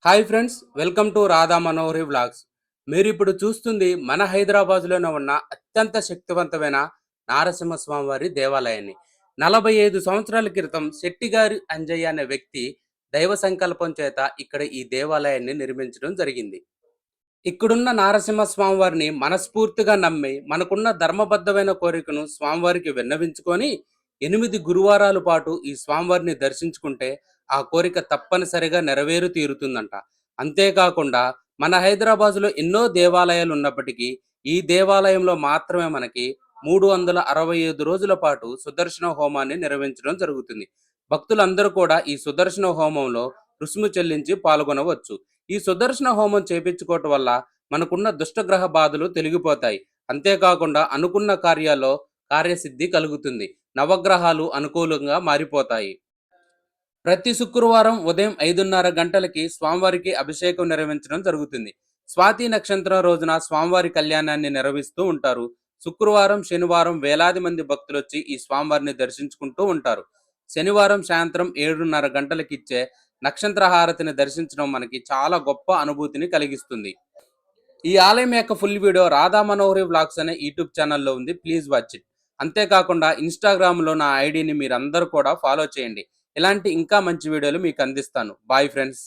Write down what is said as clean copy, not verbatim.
Hi friends, welcome to Radha Manohari vlogs. మీరు ఇప్పుడు చూస్తుంది మన హైదరాబాద్లోనే ఉన్న అత్యంత శక్తివంతమైన నారసింహస్వామి వారి దేవాలయాన్ని. 45 సంవత్సరాల క్రితం శెట్టిగారి అంజయ్య అనే వ్యక్తి దైవ సంకల్పం చేత ఇక్కడ ఈ దేవాలయాన్ని నిర్మించడం జరిగింది. ఇక్కడున్న నారసింహ స్వామివారిని మనస్ఫూర్తిగా నమ్మి మనకున్న ధర్మబద్ధమైన కోరికను స్వామివారికి విన్నవించుకొని 8 గురువారాల పాటు ఈ స్వామివారిని దర్శించుకుంటే ఆ కోరిక తప్పనిసరిగా నెరవేరు తీరుతుందంట. అంతేకాకుండా మన హైదరాబాదులో ఎన్నో దేవాలయాలు ఉన్నప్పటికీ ఈ దేవాలయంలో మాత్రమే మనకి 365 రోజుల పాటు సుదర్శన హోమాన్ని నిర్వహించడం జరుగుతుంది. భక్తులందరూ కూడా ఈ సుదర్శన హోమంలో రుసుము చెల్లించి పాల్గొనవచ్చు. ఈ సుదర్శన హోమం చేపించుకోవటం వల్ల మనకున్న దుష్టగ్రహ బాధలు తొలగిపోతాయి. అంతేకాకుండా అనుకున్న కార్యాల్లో కార్యసిద్ధి కలుగుతుంది. నవగ్రహాలు అనుకూలంగా మారిపోతాయి. ప్రతి శుక్రవారం ఉదయం 5:30 గంటలకి స్వామివారికి అభిషేకం నిర్వహించడం జరుగుతుంది. స్వాతి నక్షత్రం రోజున స్వామివారి కళ్యాణాన్ని నిర్వహిస్తూ ఉంటారు. శుక్రవారం, శనివారం వేలాది మంది భక్తులు వచ్చి ఈ స్వామివారిని దర్శించుకుంటూ ఉంటారు. శనివారం సాయంత్రం 7:30 గంటలకి ఇచ్చే నక్షత్ర హారతిని దర్శించడం మనకి చాలా గొప్ప అనుభూతిని కలిగిస్తుంది. ఈ ఆలయం యొక్క ఫుల్ వీడియో రాధా మనోహరి వ్లాగ్స్ అనే యూట్యూబ్ ఛానల్లో ఉంది. Please watch it. అంతేకాకుండా ఇన్స్టాగ్రామ్లో నా ఐడిని మీరందరూ కూడా ఫాలో చేయండి. ఇలాంటి ఇంకా మంచి వీడియోలు మీకు అందిస్తాను. Bye friends.